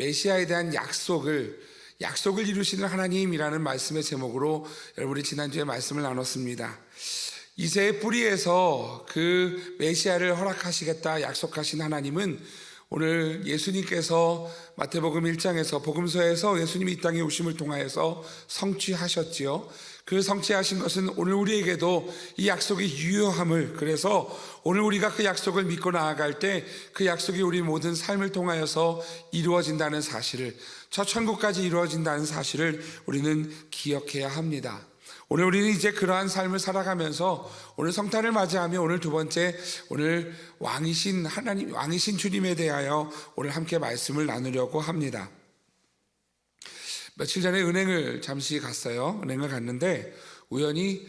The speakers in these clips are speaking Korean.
메시아에 대한 약속을 이루시는 하나님이라는 말씀의 제목으로 여러분이 지난주에 말씀을 나눴습니다. 이새의 뿌리에서 그 메시아를 허락하시겠다 약속하신 하나님은 오늘 예수님께서 마태복음 1장에서 복음서에서 예수님이 이 땅에 오심을 통하여서 성취하셨지요. 그 성취하신 것은 오늘 우리에게도 이 약속의 유효함을, 그래서 오늘 우리가 그 약속을 믿고 나아갈 때 그 약속이 우리 모든 삶을 통하여서 이루어진다는 사실을, 저 천국까지 이루어진다는 사실을 우리는 기억해야 합니다. 오늘 우리는 이제 그러한 삶을 살아가면서 오늘 성탄을 맞이하며 오늘 두 번째, 오늘 왕이신 하나님, 왕이신 주님에 대하여 오늘 함께 말씀을 나누려고 합니다. 며칠 전에 은행을 잠시 갔어요. 은행을 갔는데 우연히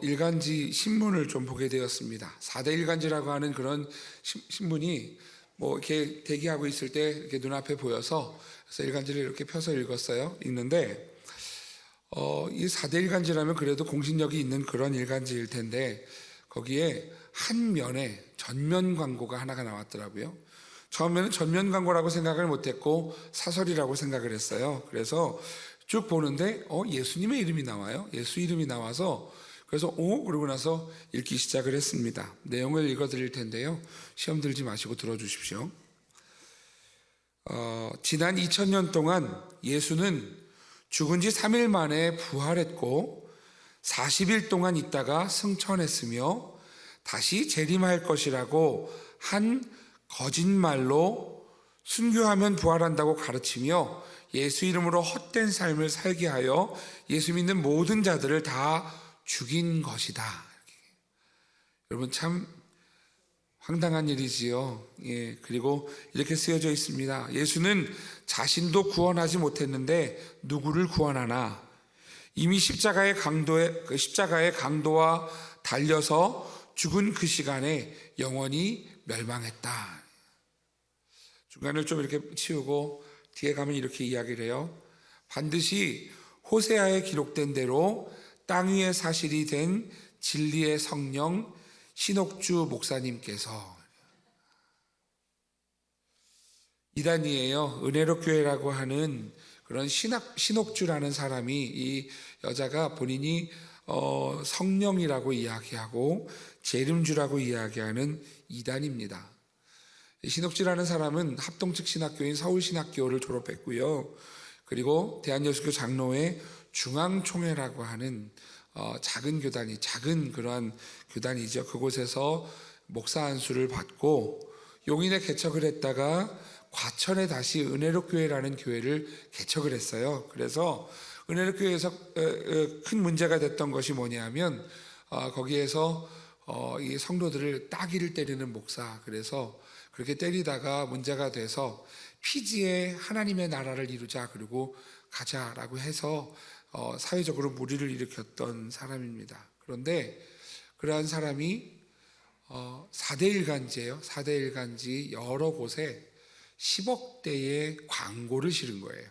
일간지 신문을 좀 보게 되었습니다. 4대 일간지라고 하는 그런 신문이 이렇게 대기하고 있을 때 이렇게 눈앞에 보여서 그래서 일간지를 이렇게 펴서 읽는데 이 4대 일간지라면 그래도 공신력이 있는 그런 일간지일 텐데 거기에 한 면에 전면 광고가 하나가 나왔더라고요. 처음에는 전면 광고라고 생각을 못했고 사설이라고 생각을 했어요. 그래서 쭉 보는데 예수님의 이름이 나와요. 예수 이름이 나와서 그래서 그러고 나서 읽기 시작을 했습니다. 내용을 읽어드릴 텐데요. 시험 들지 마시고 들어주십시오. 지난 2000년 동안 예수는 죽은 지 3일 만에 부활했고 40일 동안 있다가 승천했으며 다시 재림할 것이라고 한 거짓말로 순교하면 부활한다고 가르치며 예수 이름으로 헛된 삶을 살게 하여 예수 믿는 모든 자들을 다 죽인 것이다. 여러분 참 황당한 일이지요. 그리고 이렇게 쓰여져 있습니다. 예수는 자신도 구원하지 못했는데 누구를 구원하나? 이미 십자가의 강도와 달려서 죽은 그 시간에 영원히 멸망했다. 중간을 좀 이렇게 치우고 뒤에 가면 이렇게 이야기를 해요. 반드시 호세아에 기록된 대로 땅 위에 사실이 된 진리의 성령 신옥주 목사님께서, 이단이에요. 은혜로 교회라고 하는 그런 신옥주라는 사람이, 이 여자가 본인이 성령이라고 이야기하고 재림주라고 이야기하는 이단입니다. 신옥주라는 사람은 합동측 신학교인 서울신학교를 졸업했고요. 그리고 대한여수교 장로회 중앙총회라고 하는 작은 교단이, 작은 그러한 교단이죠. 그곳에서 목사 안수를 받고 용인에 개척을 했다가 과천에 다시 은혜로교회라는 교회를 개척을 했어요. 그래서 은혜로교회에서 큰 문제가 됐던 것이 뭐냐면 거기에서 이 성도들을 따귀를 때리는 목사, 그래서 그렇게 때리다가 문제가 돼서 피지에 하나님의 나라를 이루자, 그리고 가자라고 해서 사회적으로 무리를 일으켰던 사람입니다. 그런데 그러한 사람이 4대 일간지예요. 4대 일간지 여러 곳에 10억대의 광고를 실은 거예요.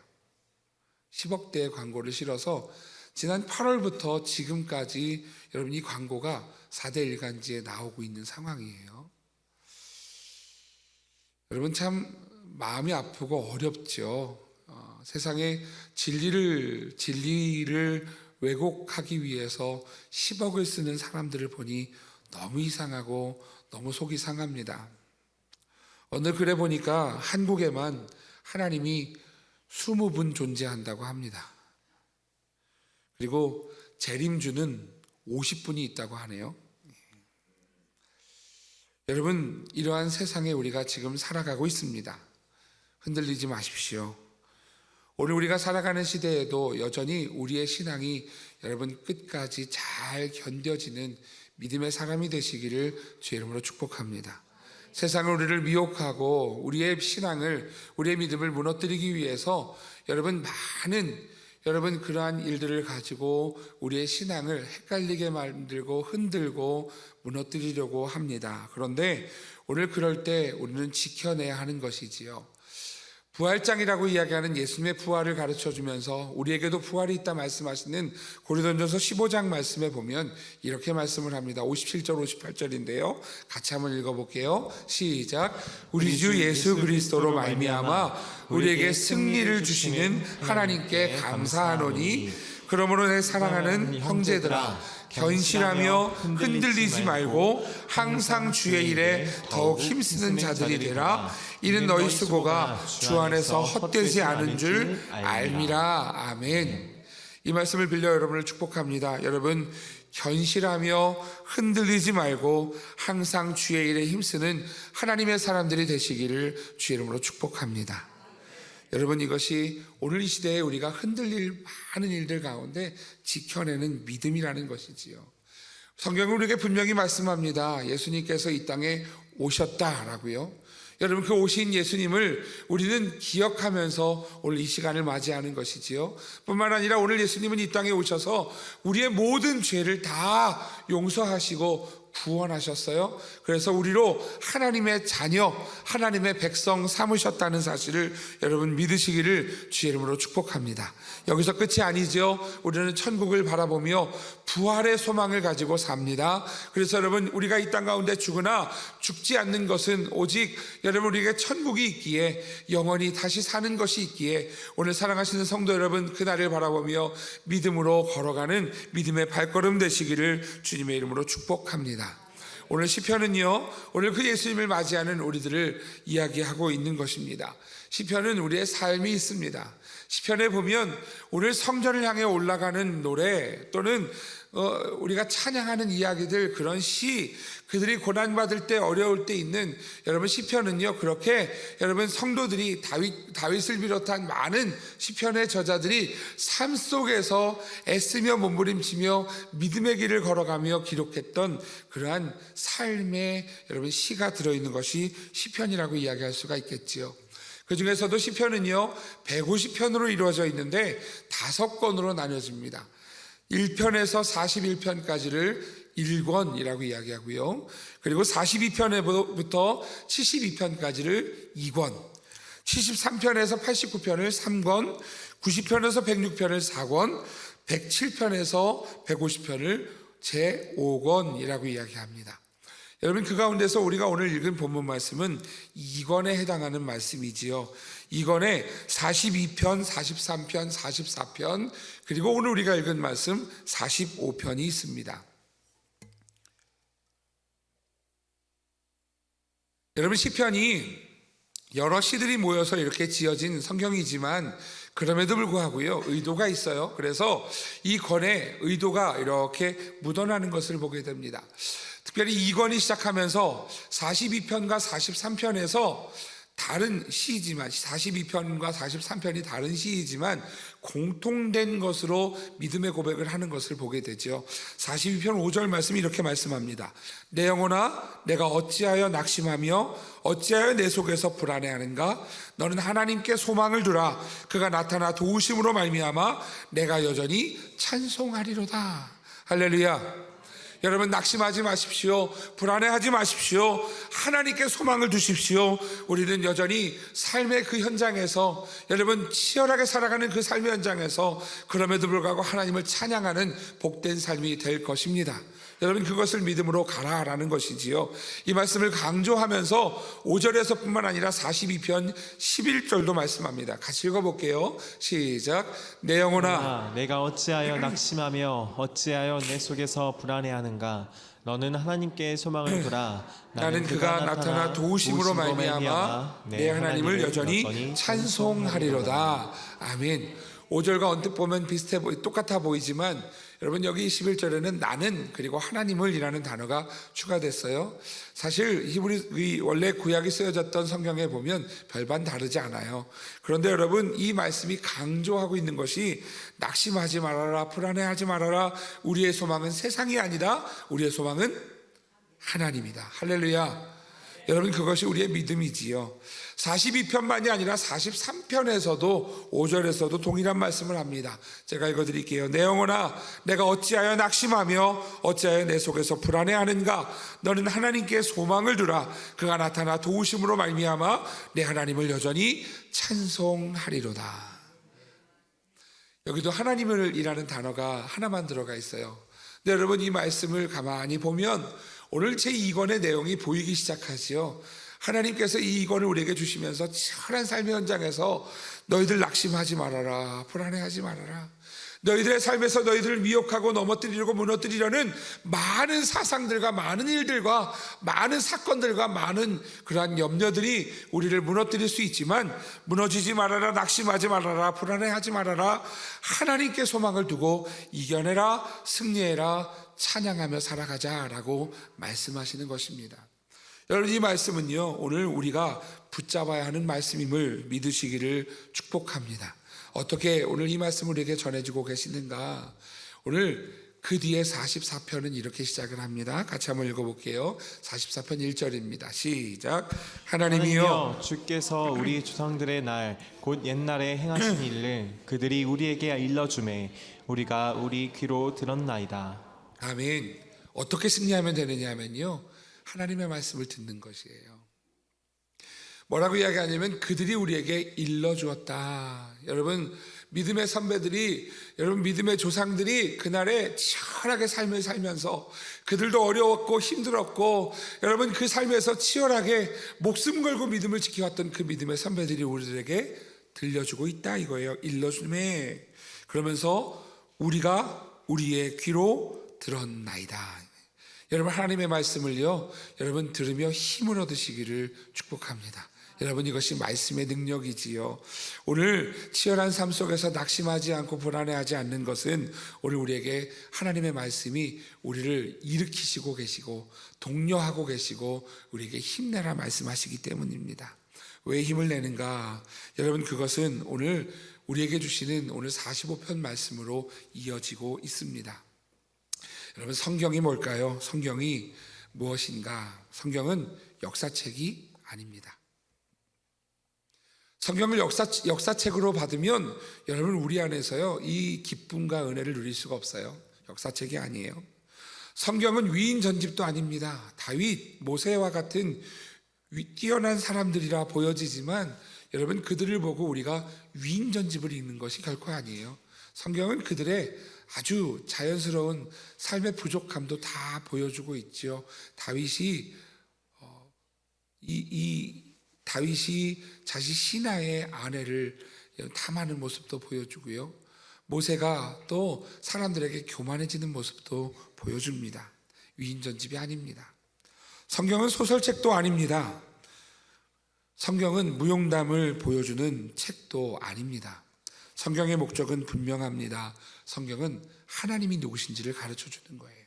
10억대의 광고를 실어서 지난 8월부터 지금까지 여러분 이 광고가 4대 일간지에 나오고 있는 상황이에요. 여러분 참 마음이 아프고 어렵죠. 세상에 진리를 왜곡하기 위해서 10억을 쓰는 사람들을 보니 너무 이상하고 너무 속이 상합니다. 오늘 글에 보니까 한국에만 하나님이 20분 존재한다고 합니다. 그리고 재림주는 50분이 있다고 하네요. 여러분, 이러한 세상에 우리가 지금 살아가고 있습니다. 흔들리지 마십시오. 오늘 우리가 살아가는 시대에도 여전히 우리의 신앙이 여러분 끝까지 잘 견뎌지는 믿음의 사람이 되시기를 주의 이름으로 축복합니다. 세상은 우리를 미혹하고 우리의 신앙을, 우리의 믿음을 무너뜨리기 위해서 여러분 그러한 일들을 가지고 우리의 신앙을 헷갈리게 만들고 흔들고 무너뜨리려고 합니다. 그런데 오늘 그럴 때 우리는 지켜내야 하는 것이지요. 부활장이라고 이야기하는 예수님의 부활을 가르쳐주면서 우리에게도 부활이 있다 말씀하시는 고린도전서 15장 말씀에 보면 이렇게 말씀을 합니다. 57절 58절인데요. 같이 한번 읽어볼게요. 시작. 우리 주 예수 그리스도로 말미암아 우리에게 승리를 주시는 하나님께 감사하노니 그러므로 내 사랑하는 형제들아 견실하며 흔들리지 말고 항상 주의 일에 더욱 힘쓰는 자들이 되라. 이는 너희 수고가 주 안에서 헛되지 않은 줄 알미라. 아멘. 이 말씀을 빌려 여러분을 축복합니다. 여러분 견실하며 흔들리지 말고 항상 주의 일에 힘쓰는 하나님의 사람들이 되시기를 주의 이름으로 축복합니다. 여러분 이것이 오늘 이 시대에 우리가 흔들릴 많은 일들 가운데 지켜내는 믿음이라는 것이지요. 성경은 우리에게 분명히 말씀합니다. 예수님께서 이 땅에 오셨다라고요. 여러분 그 오신 예수님을 우리는 기억하면서 오늘 이 시간을 맞이하는 것이지요. 뿐만 아니라 오늘 예수님은 이 땅에 오셔서 우리의 모든 죄를 다 용서하시고 구원하셨어요. 그래서 우리로 하나님의 자녀, 하나님의 백성 삼으셨다는 사실을 여러분 믿으시기를 주의 이름으로 축복합니다. 여기서 끝이 아니죠. 우리는 천국을 바라보며 부활의 소망을 가지고 삽니다. 그래서 여러분 우리가 이 땅 가운데 죽으나 죽지 않는 것은 오직 여러분 우리에게 천국이 있기에 영원히 다시 사는 것이 있기에 오늘 사랑하시는 성도 여러분 그날을 바라보며 믿음으로 걸어가는 믿음의 발걸음 되시기를 주님의 이름으로 축복합니다. 오늘 시편은요 오늘 그 예수님을 맞이하는 우리들을 이야기하고 있는 것입니다. 시편은 우리의 삶이 있습니다. 시편에 보면 오늘 성전을 향해 올라가는 노래 또는 우리가 찬양하는 이야기들 그런 시 그들이 고난받을 때 어려울 때 있는 여러분 시편은요 그렇게 여러분 성도들이 다윗을 비롯한 많은 시편의 저자들이 삶 속에서 애쓰며 몸부림치며 믿음의 길을 걸어가며 기록했던 그러한 삶의 여러분 시가 들어있는 것이 시편이라고 이야기할 수가 있겠지요. 그 중에서도 시편은요 150편으로 이루어져 있는데 5권으로 나뉘어집니다. 1편에서 41편까지를 1권이라고 이야기하고요. 그리고 42편부터 72편까지를 2권, 73편에서 89편을 3권, 90편에서 106편을 4권, 107편에서 150편을 제5권이라고 이야기합니다. 여러분 그 가운데서 우리가 오늘 읽은 본문 말씀은 2권에 해당하는 말씀이지요. 2권에 42편, 43편, 44편 그리고 오늘 우리가 읽은 말씀 45편이 있습니다. 여러분 시편이 여러 시들이 모여서 이렇게 지어진 성경이지만 그럼에도 불구하고요 의도가 있어요. 그래서 이 권에 의도가 이렇게 묻어나는 것을 보게 됩니다. 특별히 2권이 시작하면서 42편과 43편에서 다른 시이지만 42편과 43편이 다른 시이지만 공통된 것으로 믿음의 고백을 하는 것을 보게 되죠. 42편 5절 말씀이 이렇게 말씀합니다. 내 영혼아 내가 어찌하여 낙심하며 어찌하여 내 속에서 불안해하는가. 너는 하나님께 소망을 두라. 그가 나타나 도우심으로 말미암아 내가 여전히 찬송하리로다. 할렐루야. 여러분 낙심하지 마십시오. 불안해하지 마십시오. 하나님께 소망을 두십시오. 우리는 여전히 삶의 그 현장에서 여러분 치열하게 살아가는 그 삶의 현장에서 그럼에도 불구하고 하나님을 찬양하는 복된 삶이 될 것입니다. 여러분 그것을 믿음으로 가라라는 것이지요. 이 말씀을 강조하면서 5절에서 뿐만 아니라 42편 11절도 말씀합니다. 같이 읽어볼게요. 시작. 내 영혼아 내가 어찌하여 낙심하며 어찌하여 내 속에서 불안해하는가. 너는 하나님께 소망을 두라. 나는 그가 나타나 도우심으로 말미암아 내 하나님을 여전히 찬송하리로다. 아멘. 5절과 언뜻 보면 똑같아 보이지만 여러분 여기 11절에는 나는 그리고 하나님을 이라는 단어가 추가됐어요. 사실 히브리 원래 구약이 쓰여졌던 성경에 보면 별반 다르지 않아요. 그런데 여러분 이 말씀이 강조하고 있는 것이 낙심하지 말아라, 불안해하지 말아라. 우리의 소망은 세상이 아니다. 우리의 소망은 하나님이다. 할렐루야. 여러분 그것이 우리의 믿음이지요. 42편만이 아니라 43편에서도 5절에서도 동일한 말씀을 합니다. 제가 읽어드릴게요. 내 영혼아 내가 어찌하여 낙심하며 어찌하여 내 속에서 불안해하는가. 너는 하나님께 소망을 두라. 그가 나타나 도우심으로 말미암아 내 하나님을 여전히 찬송하리로다. 여기도 하나님을 이라는 단어가 하나만 들어가 있어요. 근데 여러분 이 말씀을 가만히 보면 오늘 제2권의 내용이 보이기 시작하지요. 하나님께서 이 2권을 우리에게 주시면서 치열한 삶의 현장에서 너희들 낙심하지 말아라, 불안해하지 말아라. 너희들의 삶에서 너희들을 미혹하고 넘어뜨리려고 무너뜨리려는 많은 사상들과 많은 일들과 많은 사건들과 많은 그러한 염려들이 우리를 무너뜨릴 수 있지만 무너지지 말아라, 낙심하지 말아라, 불안해하지 말아라. 하나님께 소망을 두고 이겨내라, 승리해라, 찬양하며 살아가자라고 말씀하시는 것입니다. 여러분 이 말씀은요 오늘 우리가 붙잡아야 하는 말씀임을 믿으시기를 축복합니다. 어떻게 오늘 이 말씀을 우리에게 전해지고 계시는가. 오늘 그 뒤에 44편은 이렇게 시작을 합니다. 같이 한번 읽어볼게요. 44편 1절입니다. 시작. 하나님이여 주께서 우리 조상들의 날 곧 옛날에 행하신 일을 그들이 우리에게 일러주매 우리가 우리 귀로 들었나이다. 아멘. 어떻게 승리하면 되느냐 하면요 하나님의 말씀을 듣는 것이에요. 뭐라고 이야기하냐면 그들이 우리에게 일러주었다. 여러분 믿음의 선배들이, 여러분 믿음의 조상들이 그날에 치열하게 삶을 살면서 그들도 어려웠고 힘들었고 여러분 그 삶에서 치열하게 목숨 걸고 믿음을 지켜왔던 그 믿음의 선배들이 우리들에게 들려주고 있다 이거예요. 일러주매. 그러면서 우리가 우리의 귀로 들었나이다. 여러분 하나님의 말씀을요 여러분 들으며 힘을 얻으시기를 축복합니다. 여러분 이것이 말씀의 능력이지요. 오늘 치열한 삶 속에서 낙심하지 않고 불안해하지 않는 것은 오늘 우리에게 하나님의 말씀이 우리를 일으키시고 계시고 독려하고 계시고 우리에게 힘내라 말씀하시기 때문입니다. 왜 힘을 내는가? 여러분 그것은 오늘 우리에게 주시는 오늘 45편 말씀으로 이어지고 있습니다. 여러분 성경이 뭘까요? 성경이 무엇인가? 성경은 역사책이 아닙니다. 성경을 역사책으로 받으면 여러분 우리 안에서요 이 기쁨과 은혜를 누릴 수가 없어요. 역사책이 아니에요. 성경은 위인 전집도 아닙니다. 다윗, 모세와 같은 뛰어난 사람들이라 보여지지만 여러분 그들을 보고 우리가 위인 전집을 읽는 것이 결코 아니에요. 성경은 그들의 아주 자연스러운 삶의 부족함도 다 보여주고 있죠. 다윗이 다윗이 자신 신하의 아내를 탐하는 모습도 보여주고요. 모세가 또 사람들에게 교만해지는 모습도 보여줍니다. 위인전집이 아닙니다. 성경은 소설책도 아닙니다. 성경은 무용담을 보여주는 책도 아닙니다. 성경의 목적은 분명합니다. 성경은 하나님이 누구신지를 가르쳐 주는 거예요.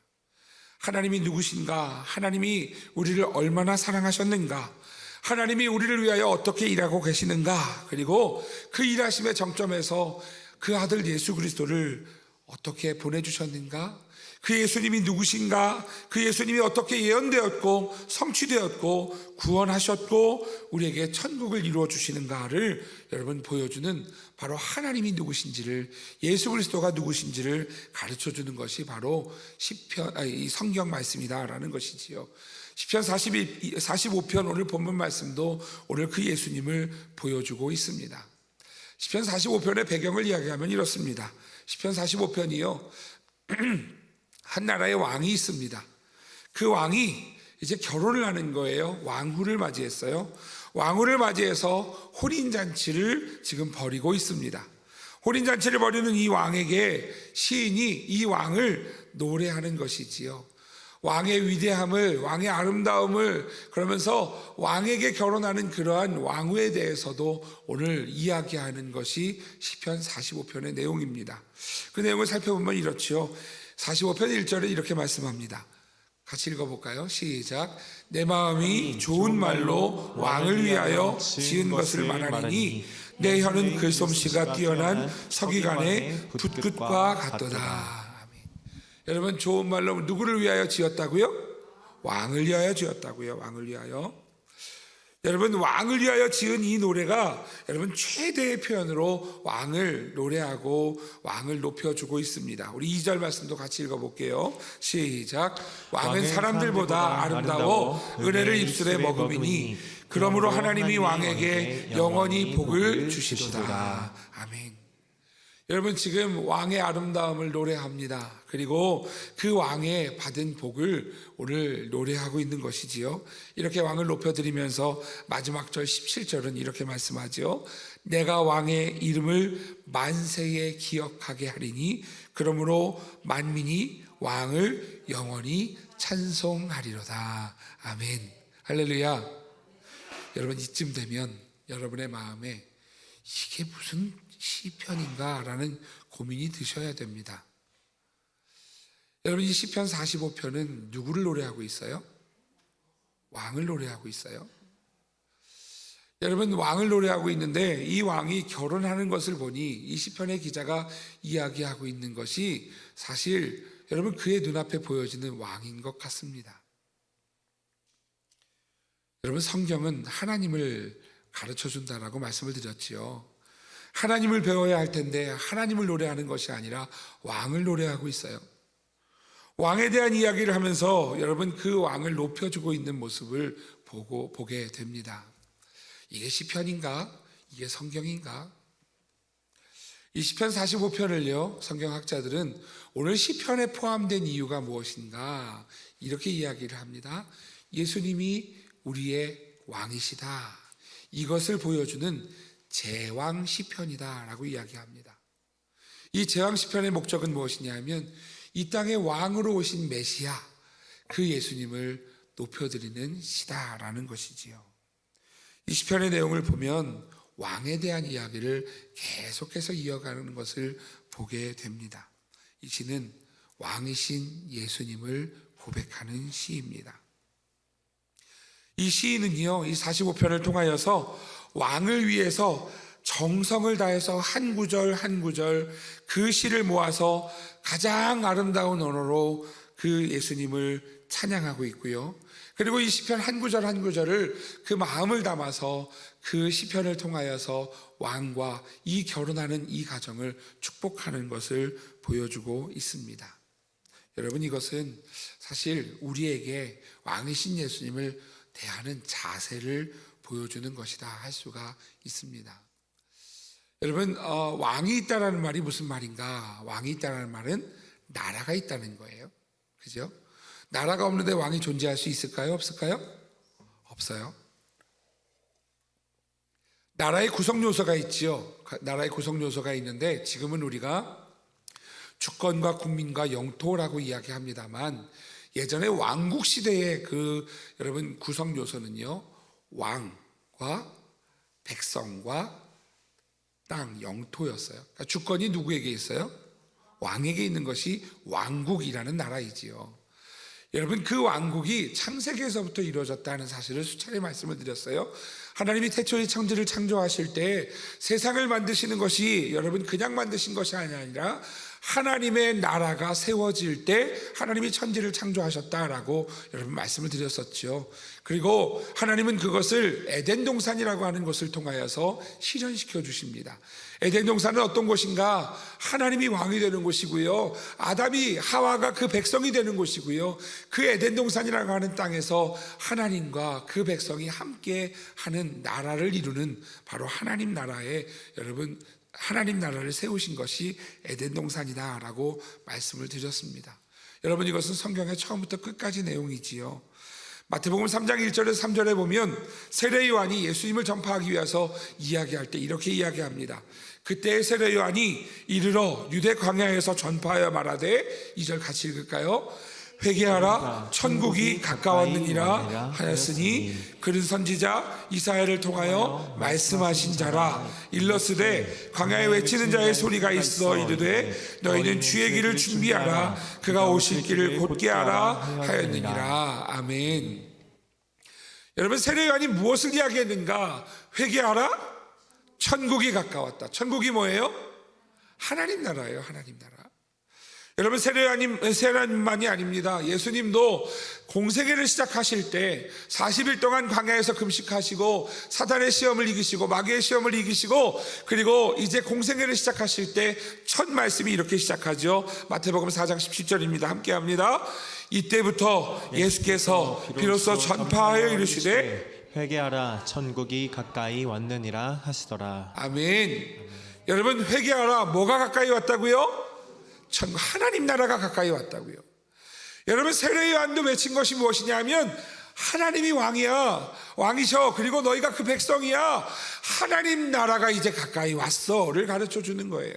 하나님이 누구신가? 하나님이 우리를 얼마나 사랑하셨는가? 하나님이 우리를 위하여 어떻게 일하고 계시는가? 그리고 그 일하심의 정점에서 그 아들 예수 그리스도를 어떻게 보내주셨는가? 그 예수님이 누구신가? 그 예수님이 어떻게 예언되었고 성취되었고 구원하셨고 우리에게 천국을 이루어 주시는가를 여러분 보여주는 바로 하나님이 누구신지를, 예수 그리스도가 누구신지를 가르쳐 주는 것이 바로 이 성경 말씀이다라는 것이지요. 시편 45편 오늘 본문 말씀도 오늘 그 예수님을 보여주고 있습니다. 시편 45편의 배경을 이야기하면 이렇습니다. 시편 45편이요 한 나라의 왕이 있습니다. 그 왕이 이제 결혼을 하는 거예요. 왕후를 맞이했어요. 왕후를 맞이해서 혼인잔치를 지금 벌이고 있습니다. 혼인잔치를 벌이는 이 왕에게 시인이 이 왕을 노래하는 것이지요. 왕의 위대함을, 왕의 아름다움을, 그러면서 왕에게 결혼하는 그러한 왕후에 대해서도 오늘 이야기하는 것이 시편 45편의 내용입니다. 그 내용을 살펴보면 이렇지요. 45편 1절에 이렇게 말씀합니다. 같이 읽어볼까요? 시작. 내 마음이 좋은 말로 왕을 위하여 지은 것을 말하니 내 혀는 글솜씨가 뛰어난 서기관의 붓끝과 같도다. 아멘. 여러분 좋은 말로 누구를 위하여 지었다고요? 왕을 위하여 지었다고요. 왕을 위하여. 여러분, 왕을 위하여 지은 이 노래가 여러분 최대의 표현으로 왕을 노래하고 왕을 높여주고 있습니다. 우리 2절 말씀도 같이 읽어볼게요. 시작. 왕은 사람들보다 아름다워 은혜를 입술에 머금이니 그러므로 하나님이 왕에게 영원히 복을 주시도다. 아멘. 여러분, 지금 왕의 아름다움을 노래합니다. 그리고 그 왕의 받은 복을 오늘 노래하고 있는 것이지요. 이렇게 왕을 높여드리면서 마지막 절 17절은 이렇게 말씀하죠. 내가 왕의 이름을 만세에 기억하게 하리니 그러므로 만민이 왕을 영원히 찬송하리로다. 아멘. 할렐루야. 여러분, 이쯤 되면 여러분의 마음에 이게 무슨 시편인가 라는 고민이 드셔야 됩니다. 여러분, 이 시편 45편은 누구를 노래하고 있어요? 왕을 노래하고 있어요. 여러분, 왕을 노래하고 있는데 이 왕이 결혼하는 것을 보니 이 시편의 기자가 이야기하고 있는 것이 사실 여러분 그의 눈앞에 보여지는 왕인 것 같습니다. 여러분, 성경은 하나님을 가르쳐 준다라고 말씀을 드렸지요. 하나님을 배워야 할 텐데 하나님을 노래하는 것이 아니라 왕을 노래하고 있어요. 왕에 대한 이야기를 하면서 여러분 그 왕을 높여주고 있는 모습을 보게 됩니다. 이게 시편인가? 이게 성경인가? 이 시편 45편을요, 성경학자들은 오늘 시편에 포함된 이유가 무엇인가? 이렇게 이야기를 합니다. 예수님이 우리의 왕이시다. 이것을 보여주는 제왕 시편이다 라고 이야기합니다. 이 제왕 시편의 목적은 무엇이냐 하면 이 땅에 왕으로 오신 메시아, 그 예수님을 높여드리는 시다라는 것이지요. 이 시편의 내용을 보면 왕에 대한 이야기를 계속해서 이어가는 것을 보게 됩니다. 이 시는 왕이신 예수님을 고백하는 시입니다. 이 시인은요, 이 45편을 통하여서 왕을 위해서 정성을 다해서 한 구절 한 구절 그 시를 모아서 가장 아름다운 언어로 그 예수님을 찬양하고 있고요. 그리고 이 시편 한 구절 한 구절을 그 마음을 담아서 그 시편을 통하여서 왕과 이 결혼하는 이 가정을 축복하는 것을 보여주고 있습니다. 여러분, 이것은 사실 우리에게 왕이신 예수님을 대하는 자세를 보여주는 것이다 할 수가 있습니다. 여러분, 왕이 있다라는 말이 무슨 말인가? 왕이 있다라는 말은 나라가 있다는 거예요. 그죠? 나라가 없는데 왕이 존재할 수 있을까요? 없을까요? 없어요. 나라의 구성 요소가 있지요. 나라의 구성 요소가 있는데 지금은 우리가 주권과 국민과 영토라고 이야기합니다만 예전에 왕국 시대의 그 여러분 구성 요소는요, 왕과 백성과 땅, 영토였어요. 그러니까 주권이 누구에게 있어요? 왕에게 있는 것이 왕국이라는 나라이지요. 여러분, 그 왕국이 창세기에서부터 이루어졌다는 사실을 수차례 말씀을 드렸어요. 하나님이 태초에 천지를 창조하실 때 세상을 만드시는 것이 여러분 그냥 만드신 것이 아니라 하나님의 나라가 세워질 때 하나님이 천지를 창조하셨다라고 여러분 말씀을 드렸었죠. 그리고 하나님은 그것을 에덴 동산이라고 하는 것을 통하여서 실현시켜 주십니다. 에덴 동산은 어떤 곳인가? 하나님이 왕이 되는 곳이고요, 아담이 하와가 그 백성이 되는 곳이고요, 그 에덴 동산이라고 하는 땅에서 하나님과 그 백성이 함께 하는 나라를 이루는 바로 하나님 나라에 여러분 하나님 나라를 세우신 것이 에덴 동산이다라고 말씀을 드렸습니다. 여러분, 이것은 성경의 처음부터 끝까지 내용이지요. 마태복음 3장 1절에서 3절에 보면 세례 요한이 예수님을 전파하기 위해서 이야기할 때 이렇게 이야기합니다. 그때 세례 요한이 이르러 유대 광야에서 전파하여 말하되, 2절 같이 읽을까요? 회개하라, 천국이 가까웠느니라 하였으니 그는 선지자 이사야를 통하여 말씀하신 자라. 일러스되 광야에 외치는 자의 소리가 있어 이르되 너희는 주의 길을 준비하라, 그가 오실 길을 곧게 하라 하였느니라. 아멘. 여러분, 세례 요한이 무엇을 이야기했는가? 회개하라, 천국이 가까웠다. 천국이 뭐예요? 하나님 나라예요. 하나님 나라. 여러분, 세례요한만이 아닙니다. 예수님도 공생애를 시작하실 때 40일 동안 광야에서 금식하시고 사단의 시험을 이기시고 마귀의 시험을 이기시고, 그리고 이제 공생애를 시작하실 때 첫 말씀이 이렇게 시작하죠. 마태복음 4장 17절입니다. 함께 합니다. 이때부터 예수께서 비로소 전파하여 이르시되 회개하라, 천국이 가까이 왔느니라 하시더라. 아멘. 여러분, 회개하라. 뭐가 가까이 왔다고요? 하나님 나라가 가까이 왔다고요. 여러분, 세례 요한도 외친 것이 무엇이냐면 하나님이 왕이셔. 그리고 너희가 그 백성이야. 하나님 나라가 이제 가까이 왔어를 가르쳐 주는 거예요.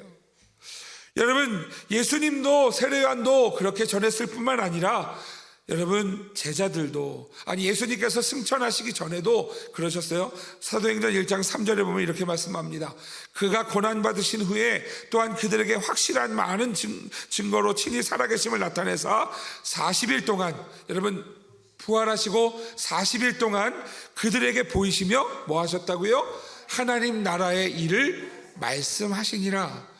여러분, 예수님도 세례 요한도 그렇게 전했을 뿐만 아니라 여러분, 제자들도, 예수님께서 승천하시기 전에도 그러셨어요. 사도행전 1장 3절에 보면 이렇게 말씀합니다. 그가 고난받으신 후에 또한 그들에게 확실한 많은 증거로 친히 살아계심을 나타내사 40일 동안, 여러분, 부활하시고 40일 동안 그들에게 보이시며 뭐 하셨다고요? 하나님 나라의 일을 말씀하시니라.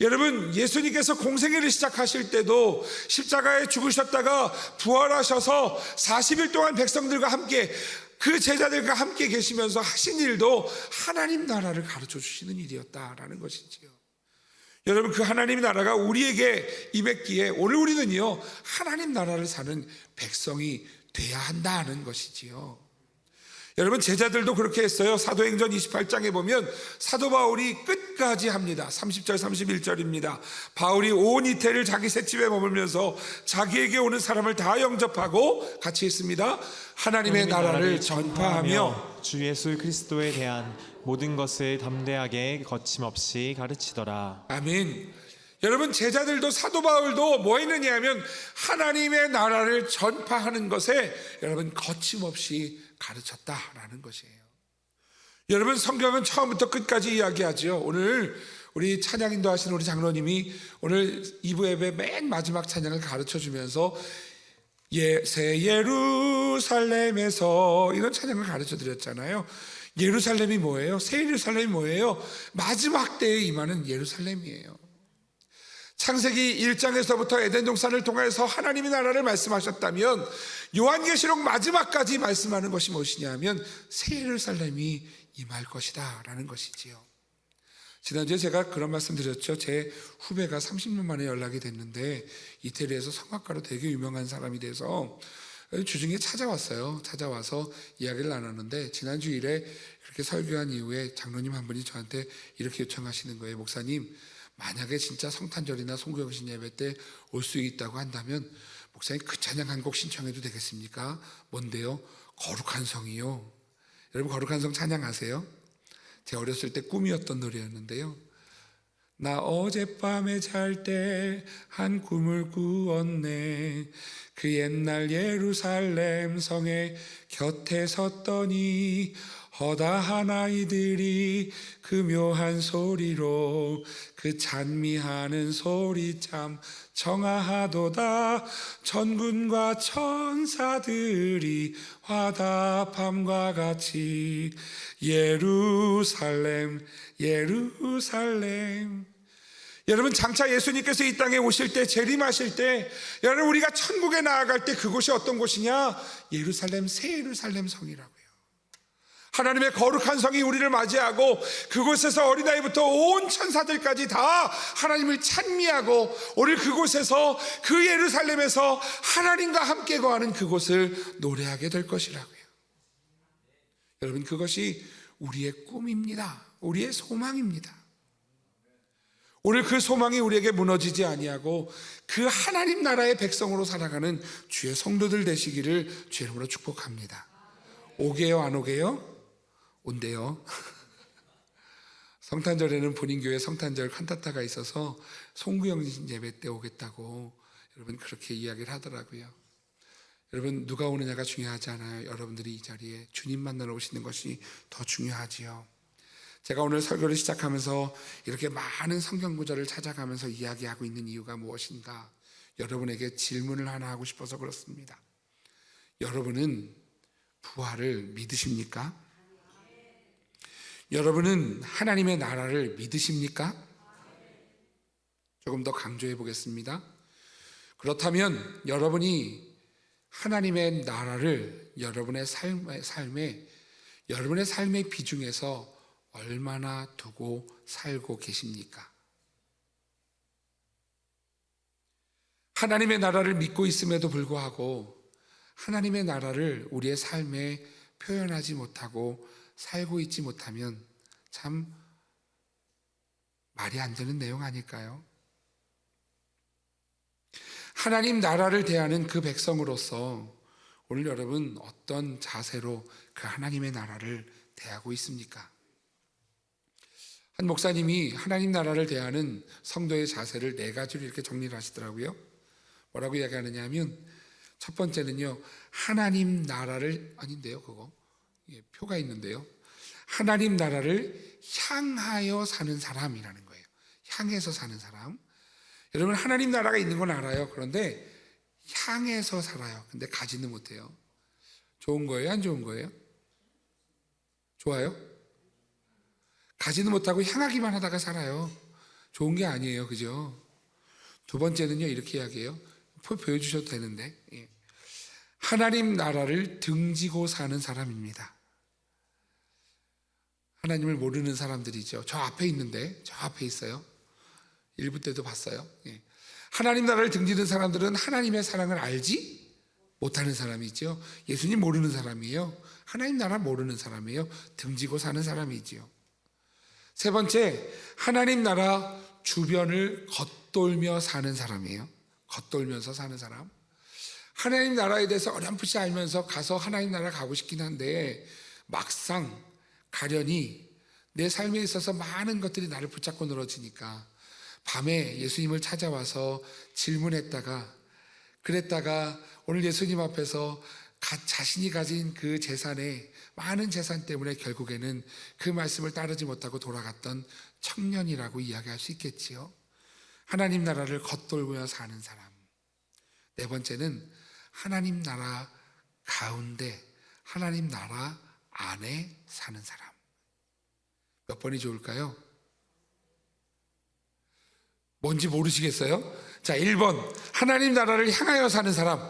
여러분, 예수님께서 공생애를 시작하실 때도 십자가에 죽으셨다가 부활하셔서 40일 동안 백성들과 함께, 그 제자들과 함께 계시면서 하신 일도 하나님 나라를 가르쳐 주시는 일이었다라는 것이지요. 여러분, 그 하나님 나라가 우리에게 임했기에 오늘 우리는요, 하나님 나라를 사는 백성이 돼야 한다는 것이지요. 여러분, 제자들도 그렇게 했어요. 사도행전 28장에 보면 사도 바울이 끝까지 합니다. 30절 31절입니다. 바울이 온 이태를 자기 셋집에 머물면서 자기에게 오는 사람을 다 영접하고 같이 있습니다. 하나님의 나라를 전파하며 주 예수 그리스도에 대한 모든 것을 담대하게 거침없이 가르치더라. 아멘. 여러분, 제자들도 사도 바울도 뭐 했느냐 하면 하나님의 나라를 전파하는 것에 여러분 거침없이 가르쳤다라는 것이에요. 여러분, 성경은 처음부터 끝까지 이야기하죠. 오늘 우리 찬양 인도하시는 우리 장로님이 오늘 2부 예배 맨 마지막 찬양을 가르쳐 주면서 새 예루살렘에서 이런 찬양을 가르쳐 드렸잖아요. 예루살렘이 뭐예요? 새 예루살렘이 뭐예요? 마지막 때에 임하는 예루살렘이에요. 창세기 1장에서부터 에덴 동산을 통해서 하나님의 나라를 말씀하셨다면 요한계시록 마지막까지 말씀하는 것이 무엇이냐 하면 새 예루살렘이 임할 것이다 라는 것이지요. 지난주에 제가 그런 말씀 드렸죠. 제 후배가 30년 만에 연락이 됐는데 이태리에서 성악가로 되게 유명한 사람이 돼서 주중에 찾아왔어요. 찾아와서 이야기를 나눴는데 지난주 일에 그렇게 설교한 이후에 장로님 한 분이 저한테 이렇게 요청하시는 거예요. 목사님, 만약에 진짜 성탄절이나 송구영신 예배 때 올 수 있다고 한다면 목사님 그 찬양 한 곡 신청해도 되겠습니까? 뭔데요? 거룩한 성이요. 여러분, 거룩한 성 찬양 아세요? 제 어렸을 때 꿈이었던 노래였는데요. 나 어젯밤에 잘 때 한 꿈을 꾸었네. 그 옛날 예루살렘 성의 곁에 섰더니 허다한 아이들이 그 묘한 소리로 그 찬미하는 소리 참 청아하도다. 천군과 천사들이 화답함과 같이 예루살렘 예루살렘. 여러분, 장차 예수님께서 이 땅에 오실 때, 재림하실 때, 여러분, 우리가 천국에 나아갈 때 그곳이 어떤 곳이냐? 예루살렘, 새 예루살렘 성이라고요. 하나님의 거룩한 성이 우리를 맞이하고 그곳에서 어린아이부터 온 천사들까지 다 하나님을 찬미하고 오늘 그곳에서, 그 예루살렘에서 하나님과 함께 거하는 그곳을 노래하게 될 것이라고요. 여러분, 그것이 우리의 꿈입니다. 우리의 소망입니다. 오늘 그 소망이 우리에게 무너지지 아니하고 그 하나님 나라의 백성으로 살아가는 주의 성도들 되시기를 주의 이름으로 축복합니다. 오게요, 안 오게요? 온대요. 성탄절에는 본인 교회 성탄절 칸타타가 있어서 송구영신 예배 때 오겠다고 여러분 그렇게 이야기를 하더라고요. 여러분, 누가 오느냐가 중요하지 않아요. 여러분들이 이 자리에 주님 만나러 오시는 것이 더 중요하지요. 제가 오늘 설교를 시작하면서 이렇게 많은 성경 구절을 찾아가면서 이야기하고 있는 이유가 무엇인가? 여러분에게 질문을 하나 하고 싶어서 그렇습니다. 여러분은 부활을 믿으십니까? 여러분은 하나님의 나라를 믿으십니까? 조금 더 강조해 보겠습니다. 그렇다면 여러분이 하나님의 나라를 여러분의 삶의 비중에서 얼마나 두고 살고 계십니까? 하나님의 나라를 믿고 있음에도 불구하고 하나님의 나라를 우리의 삶에 표현하지 못하고 살고 있지 못하면 참 말이 안 되는 내용 아닐까요? 하나님 나라를 대하는 그 백성으로서 오늘 여러분 어떤 자세로 그 하나님의 나라를 대하고 있습니까? 한 목사님이 하나님 나라를 대하는 성도의 자세를 4가지로 이렇게 정리를 하시더라고요. 뭐라고 이야기하느냐 하면 첫 번째는요, 하나님 나라를, 아닌데요, 그거. 표가 있는데요. 하나님 나라를 향하여 사는 사람이라는 거예요. 향해서 사는 사람. 여러분, 하나님 나라가 있는 건 알아요. 그런데 향해서 살아요. 근데 가지는 못해요. 좋은 거예요? 안 좋은 거예요? 좋아요? 가지는 못하고 향하기만 하다가 살아요. 좋은 게 아니에요. 그죠? 두 번째는요, 이렇게 이야기해요. 보여주셔도 되는데, 하나님 나라를 등지고 사는 사람입니다. 하나님을 모르는 사람들이죠. 저 앞에 있는데, 저 앞에 있어요. 일부 때도 봤어요. 하나님 나라를 등지는 사람들은 하나님의 사랑을 알지 못하는 사람이죠. 예수님 모르는 사람이에요. 하나님 나라 모르는 사람이에요. 등지고 사는 사람이지요. 세 번째, 하나님 나라 주변을 겉돌며 사는 사람이에요. 겉돌면서 사는 사람. 하나님 나라에 대해서 어렴풋이 알면서 가서 하나님 나라 가고 싶긴 한데 막상 가려니 내 삶에 있어서 많은 것들이 나를 붙잡고 늘어지니까 밤에 예수님을 찾아와서 질문했다가 그랬다가 오늘 예수님 앞에서 자신이 가진 그 재산에 많은 재산 때문에 결국에는 그 말씀을 따르지 못하고 돌아갔던 청년이라고 이야기할 수 있겠지요. 하나님 나라를 겉돌며 사는 사람. 네 번째는 하나님 나라 가운데 하나님 나라 안에 사는 사람. 몇 번이 좋을까요? 뭔지 모르시겠어요? 자, 1번 하나님 나라를 향하여 사는 사람,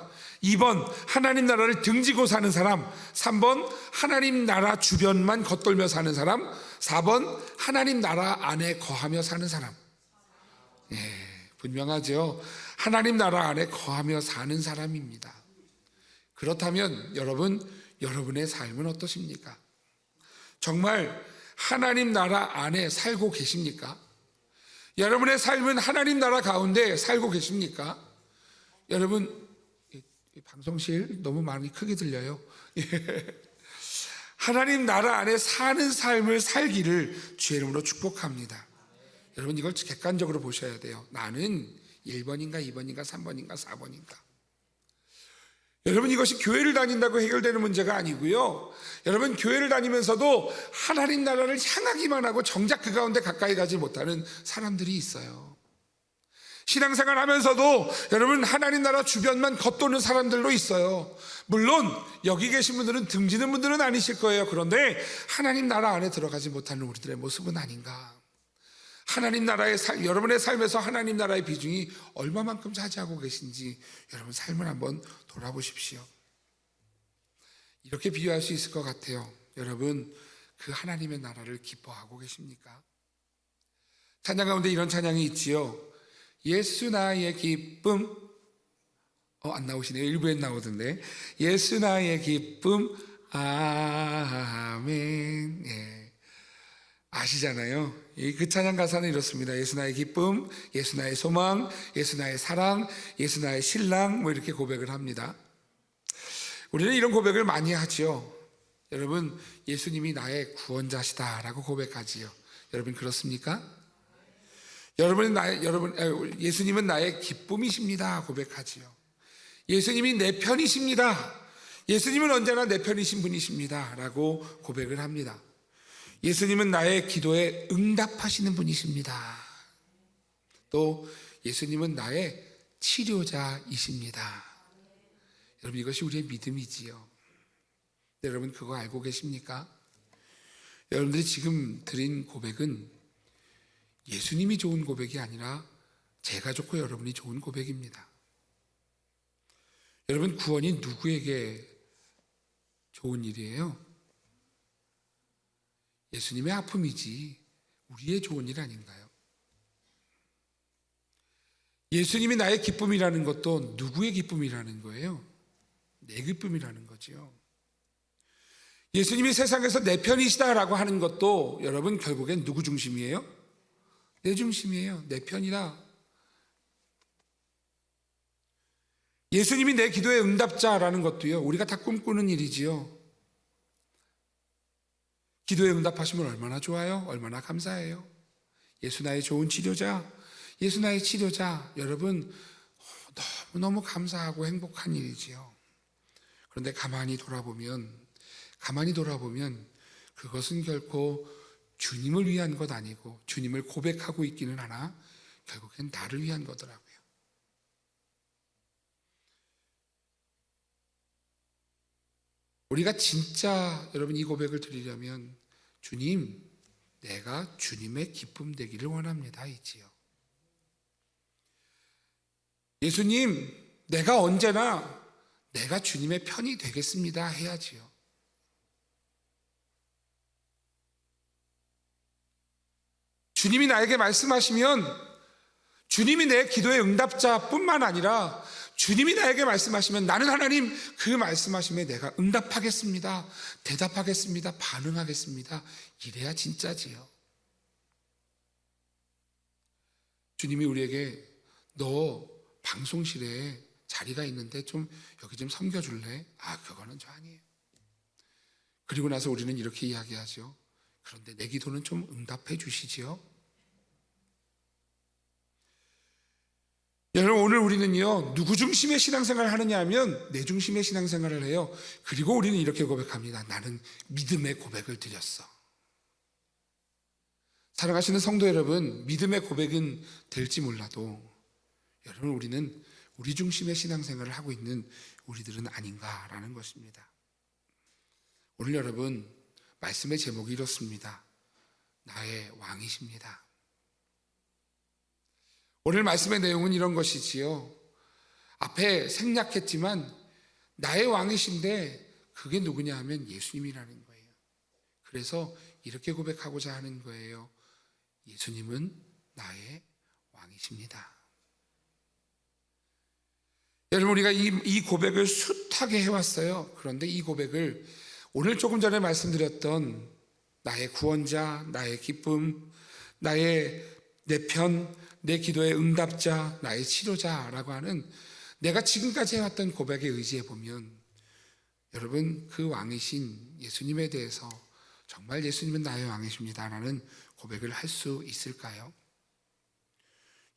2번 하나님 나라를 등지고 사는 사람, 3번 하나님 나라 주변만 겉돌며 사는 사람, 4번 하나님 나라 안에 거하며 사는 사람. 분명하죠. 하나님 나라 안에 거하며 사는 사람입니다. 그렇다면 여러분의 삶은 어떠십니까? 정말 하나님 나라 안에 살고 계십니까? 여러분의 삶은 하나님 나라 가운데 살고 계십니까? 여러분, 방송실 너무 많이 크게 들려요. 하나님 나라 안에 사는 삶을 살기를 주의 이름으로 축복합니다. 여러분, 이걸 객관적으로 보셔야 돼요. 나는 1번인가 2번인가 3번인가 4번인가. 여러분, 이것이 교회를 다닌다고 해결되는 문제가 아니고요. 여러분, 교회를 다니면서도 하나님 나라를 향하기만 하고 정작 그 가운데 가까이 가지 못하는 사람들이 있어요. 신앙생활 하면서도 여러분 하나님 나라 주변만 겉도는 사람들도 있어요. 물론 여기 계신 분들은 등지는 분들은 아니실 거예요. 그런데 하나님 나라 안에 들어가지 못하는 우리들의 모습은 아닌가. 하나님 나라의 여러분의 삶에서 하나님 나라의 비중이 얼마만큼 차지하고 계신지 여러분 삶을 한번 돌아보십시오. 이렇게 비유할 수 있을 것 같아요. 여러분, 그 하나님의 나라를 기뻐하고 계십니까? 찬양 가운데 이런 찬양이 있지요. 예수 나의 기쁨. 안 나오시네요. 일부엔 나오던데. 예수 나의 기쁨. 아멘. 아시잖아요. 그 찬양 가사는 이렇습니다. 예수 나의 기쁨, 예수 나의 소망, 예수 나의 사랑, 예수 나의 신랑, 뭐 이렇게 고백을 합니다. 우리는 이런 고백을 많이 하지요. 여러분, 예수님이 나의 구원자시다라고 고백하지요. 여러분, 그렇습니까? 예수님은 나의 기쁨이십니다 고백하지요. 예수님이 내 편이십니다. 예수님은 언제나 내 편이신 분이십니다 라고 고백을 합니다. 예수님은 나의 기도에 응답하시는 분이십니다. 또 예수님은 나의 치료자이십니다. 여러분, 이것이 우리의 믿음이지요. 여러분, 그거 알고 계십니까? 여러분들이 지금 드린 고백은 예수님이 좋은 고백이 아니라 제가 좋고 여러분이 좋은 고백입니다. 여러분, 구원이 누구에게 좋은 일이에요? 예수님의 아픔이지 우리의 좋은 일 아닌가요? 예수님이 나의 기쁨이라는 것도 누구의 기쁨이라는 거예요? 내 기쁨이라는 거지요. 예수님이 세상에서 내 편이시다라고 하는 것도 여러분 결국엔 누구 중심이에요? 내 중심이에요. 내 편이다. 예수님이 내 기도의 응답자라는 것도요, 우리가 다 꿈꾸는 일이지요. 기도에 응답하시면 얼마나 좋아요? 얼마나 감사해요? 예수 나의 좋은 치료자, 예수 나의 치료자, 여러분 너무너무 감사하고 행복한 일이지요. 그런데 가만히 돌아보면 그것은 결코 주님을 위한 것 아니고 주님을 고백하고 있기는 하나 결국엔 나를 위한 거더라고요. 우리가 진짜 여러분 이 고백을 드리려면 주님, 내가 주님의 기쁨 되기를 원합니다 이지요. 예수님, 내가 언제나 내가 주님의 편이 되겠습니다 해야지요. 주님이 나에게 말씀하시면 주님이 내 기도의 응답자뿐만 아니라 주님이 나에게 말씀하시면 나는 하나님 그 말씀하심에 내가 응답하겠습니다, 대답하겠습니다, 반응하겠습니다. 이래야 진짜지요. 주님이 우리에게 너 방송실에 자리가 있는데 좀 여기 좀 섬겨줄래? 그거는 저 아니에요. 그리고 나서 우리는 이렇게 이야기하죠. 그런데 내 기도는 좀 응답해 주시지요. 여러분, 오늘 우리는요 누구 중심의 신앙생활을 하느냐 하면 내 중심의 신앙생활을 해요. 그리고 우리는 이렇게 고백합니다. 나는 믿음의 고백을 드렸어. 사랑하시는 성도 여러분, 믿음의 고백은 될지 몰라도 여러분, 우리는 우리 중심의 신앙생활을 하고 있는 우리들은 아닌가라는 것입니다. 오늘 여러분 말씀의 제목이 이렇습니다. 나의 왕이십니다. 오늘 말씀의 내용은 이런 것이지요. 앞에 생략했지만 나의 왕이신데 그게 누구냐 하면 예수님이라는 거예요. 그래서 이렇게 고백하고자 하는 거예요. 예수님은 나의 왕이십니다. 여러분, 우리가 이 고백을 숱하게 해왔어요. 그런데 이 고백을 오늘 조금 전에 말씀드렸던 나의 구원자, 나의 기쁨, 내 편, 내 기도의 응답자, 나의 치료자라고 하는 내가 지금까지 해왔던 고백에 의지해 보면 여러분, 그 왕이신 예수님에 대해서 정말 예수님은 나의 왕이십니다라는 고백을 할 수 있을까요?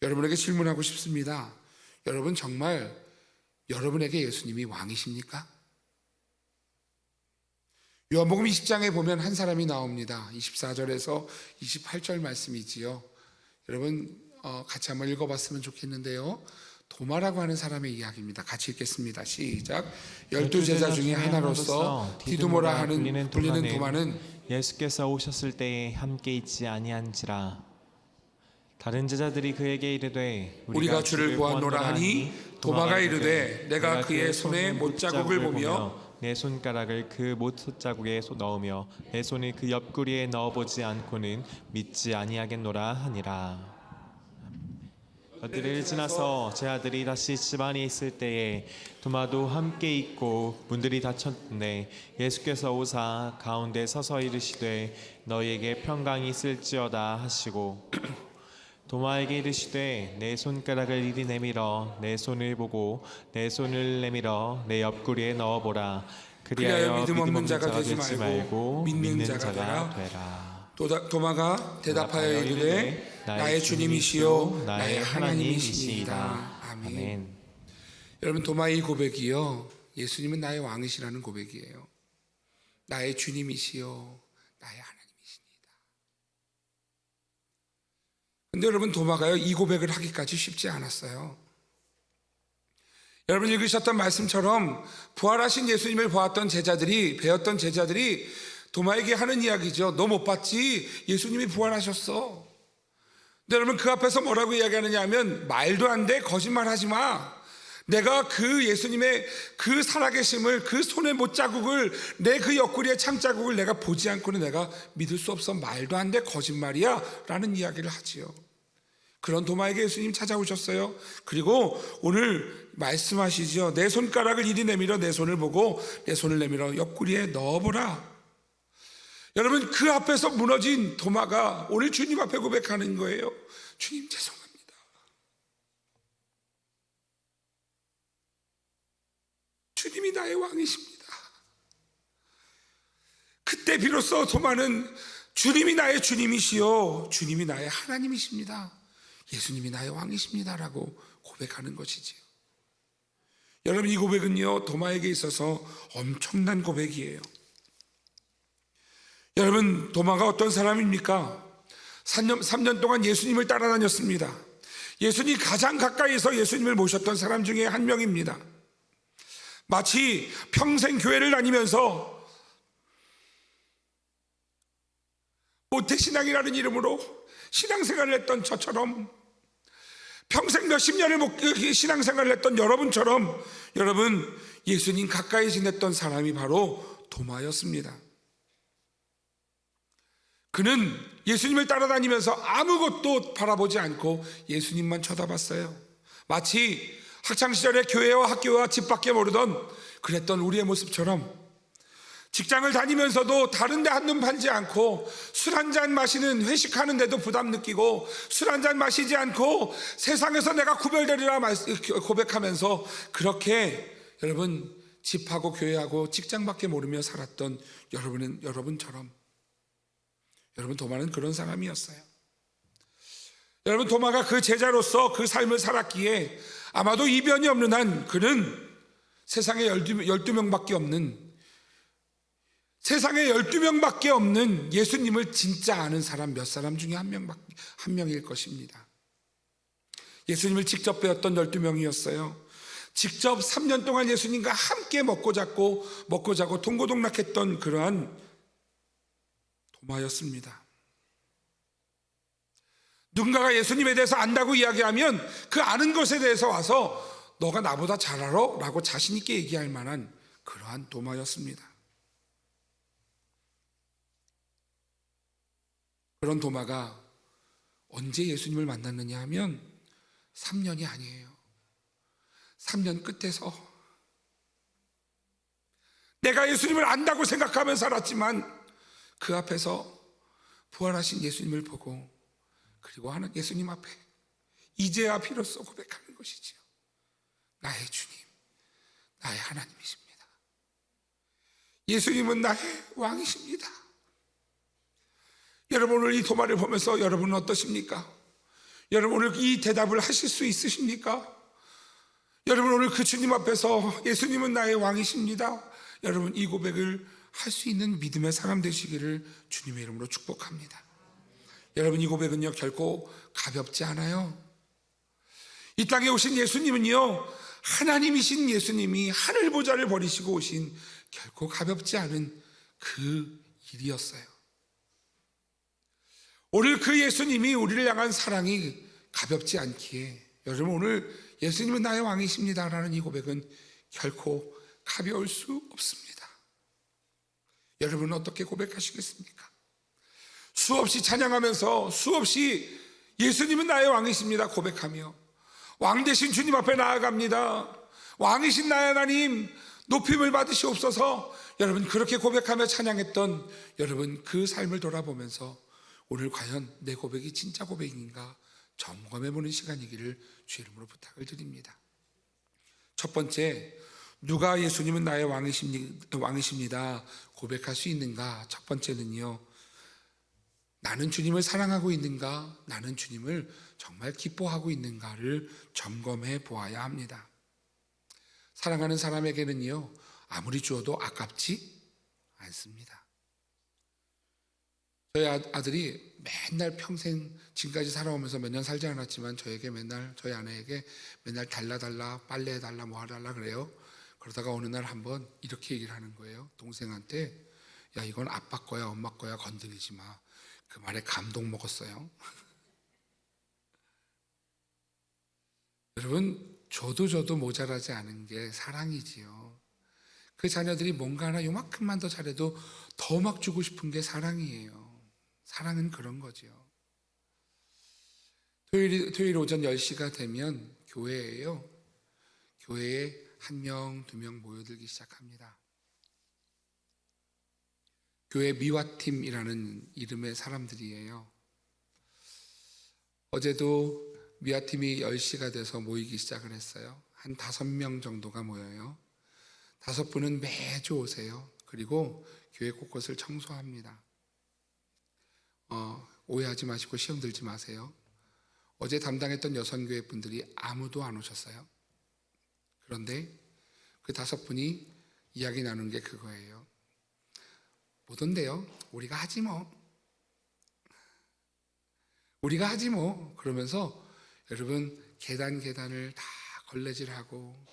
여러분에게 질문하고 싶습니다. 여러분, 정말 여러분에게 예수님이 왕이십니까? 요한복음 20장에 보면 한 사람이 나옵니다. 24절에서 28절 말씀이지요. 여러분 같이 한번 읽어봤으면 좋겠는데요. 도마라고 하는 사람의 이야기입니다. 같이 읽겠습니다. 시작. 12제자 중에 하나로서 디두모라 하는 불리는 도마는 예수께서 오셨을 때에 함께 있지 아니한지라. 다른 제자들이 그에게 이르되 우리가 주를 보았노라 하니 도마가 이르되 내가 그의 손에 못자국을 보며 내 손가락을 그 못자국에 넣으며 내 손을 그 옆구리에 넣어보지 않고는 믿지 아니하겠노라 하니라. 그들을 지나서 제 아들이 다시 집안에 있을 때에 도마도 함께 있고 문들이 닫혔는데 예수께서 오사 가운데 서서 이르시되 너희에게 평강이 있을지어다 하시고 도마에게 이르시되 내 손가락을 이리 내밀어 내 손을 보고 내 손을 내밀어 내 옆구리에 넣어보라. 그리하여 믿음 없는 자가 되지 말고 믿는 자가 되라. 도마가 대답하여 이르되 나의 주님이시요 나의 하나님이시니이다. 아멘. 여러분, 도마의 이 고백이요 예수님은 나의 왕이시라는 고백이에요. 나의 주님이시요 나의 하나님이시니이다. 근데 여러분, 도마가요 이 고백을 하기까지 쉽지 않았어요. 여러분 읽으셨던 말씀처럼 부활하신 예수님을 보았던 제자들이, 배웠던 제자들이 도마에게 하는 이야기죠. 너 못 봤지? 예수님이 부활하셨어. 근데 여러분 그 앞에서 뭐라고 이야기하느냐 하면 말도 안 돼, 거짓말하지 마. 내가 그 예수님의 그 살아계심을, 그 손의 못자국을, 내 그 옆구리의 창자국을 내가 보지 않고는 내가 믿을 수 없어. 말도 안 돼, 거짓말이야 라는 이야기를 하지요. 그런 도마에게 예수님 찾아오셨어요. 그리고 오늘 말씀하시죠. 내 손가락을 이리 내밀어 내 손을 보고 내 손을 내밀어 옆구리에 넣어보라. 여러분, 그 앞에서 무너진 도마가 오늘 주님 앞에 고백하는 거예요. 주님, 죄송합니다. 주님이 나의 왕이십니다. 그때 비로소 도마는 주님이 나의 주님이시요 주님이 나의 하나님이십니다, 예수님이 나의 왕이십니다 라고 고백하는 것이지요. 여러분, 이 고백은요 도마에게 있어서 엄청난 고백이에요. 여러분, 도마가 어떤 사람입니까? 3년 동안 예수님을 따라다녔습니다. 예수님이 가장 가까이서 예수님을 모셨던 사람 중에 한 명입니다. 마치 평생 교회를 다니면서 모태신앙이라는 이름으로 신앙생활을 했던 저처럼, 평생 몇십 년을 신앙생활을 했던 여러분처럼, 여러분, 예수님 가까이 지냈던 사람이 바로 도마였습니다. 그는 예수님을 따라다니면서 아무것도 바라보지 않고 예수님만 쳐다봤어요. 마치 학창시절에 교회와 학교와 집 밖에 모르던 그랬던 우리의 모습처럼 직장을 다니면서도 다른 데 한눈 팔지 않고 술 한잔 마시는, 회식하는데도 부담 느끼고 술 한잔 마시지 않고 세상에서 내가 구별되리라 고백하면서 그렇게 여러분 집하고 교회하고 직장밖에 모르며 살았던 여러분처럼, 여러분, 도마는 그런 사람이었어요. 여러분, 도마가 그 제자로서 그 삶을 살았기에 아마도 이변이 없는 한 그는 세상에 12명밖에 없는 예수님을 진짜 아는 사람 몇 사람 중에 한 명일 것입니다. 예수님을 직접 배웠던 12명이었어요. 직접 3년 동안 예수님과 함께 먹고 자고 동고동락했던 그러한 도마였습니다. 누군가가 예수님에 대해서 안다고 이야기하면 그 아는 것에 대해서 와서 너가 나보다 잘 알아? 라고 자신 있게 얘기할 만한 그러한 도마였습니다. 그런 도마가 언제 예수님을 만났느냐 하면 3년이 아니에요. 3년 끝에서 내가 예수님을 안다고 생각하며 살았지만 그 앞에서 부활하신 예수님을 보고, 그리고 하는 예수님 앞에 이제야 비로소 고백하는 것이지요. 나의 주님, 나의 하나님이십니다. 예수님은 나의 왕이십니다. 여러분, 오늘 이 도마를 보면서 여러분은 어떠십니까? 여러분, 오늘 이 대답을 하실 수 있으십니까? 여러분, 오늘 그 주님 앞에서 예수님은 나의 왕이십니다, 여러분, 이 고백을 할 수 있는 믿음의 사람 되시기를 주님의 이름으로 축복합니다. 여러분, 이 고백은요 결코 가볍지 않아요. 이 땅에 오신 예수님은요, 하나님이신 예수님이 하늘 보좌를 버리시고 오신 결코 가볍지 않은 그 일이었어요. 오늘 그 예수님이 우리를 향한 사랑이 가볍지 않기에, 여러분, 오늘 예수님은 나의 왕이십니다 라는 이 고백은 결코 가벼울 수 없습니다. 여러분은 어떻게 고백하시겠습니까? 수없이 찬양하면서, 수없이 예수님은 나의 왕이십니다 고백하며 왕 되신 주님 앞에 나아갑니다. 왕이신 나의 하나님 높임을 받으시옵소서. 여러분, 그렇게 고백하며 찬양했던 여러분 그 삶을 돌아보면서 오늘 과연 내 고백이 진짜 고백인가 점검해보는 시간이기를 주 이름으로 부탁을 드립니다. 첫 번째, 누가 예수님은 나의 왕이십니다 고백할 수 있는가? 첫 번째는요, 나는 주님을 사랑하고 있는가? 나는 주님을 정말 기뻐하고 있는가를 점검해 보아야 합니다. 사랑하는 사람에게는요, 아무리 주어도 아깝지 않습니다. 저희 아들이 맨날 평생 지금까지 살아오면서 몇 년 살지 않았지만 저희 아내에게 맨날 달라 빨래해달라 뭐 해달라 그래요. 그러다가 어느 날 한번 이렇게 얘기를 하는 거예요. 동생한테, 야, 이건 아빠 거야 엄마 거야 건드리지 마. 그 말에 감동 먹었어요. 여러분, 줘도 모자라지 않은 게 사랑이지요. 그 자녀들이 뭔가 하나 요만큼만 더 잘해도 더 막 주고 싶은 게 사랑이에요. 사랑은 그런 거지요. 토요일 오전 10시가 되면 교회에 1명, 2명 모여들기 시작합니다. 교회 미화팀이라는 이름의 사람들이에요. 어제도 미화팀이 10시가 돼서 모이기 시작을 했어요. 한 5명 정도가 모여요. 5분은 매주 오세요. 그리고 교회 곳곳을 청소합니다. 오해하지 마시고 시험 들지 마세요. 어제 담당했던 여성교회 분들이 아무도 안 오셨어요. 그런데 그 5분이 이야기 나눈 게 그거예요. 못 온대요. 우리가 하지 뭐. 그러면서 여러분 계단을 다 걸레질하고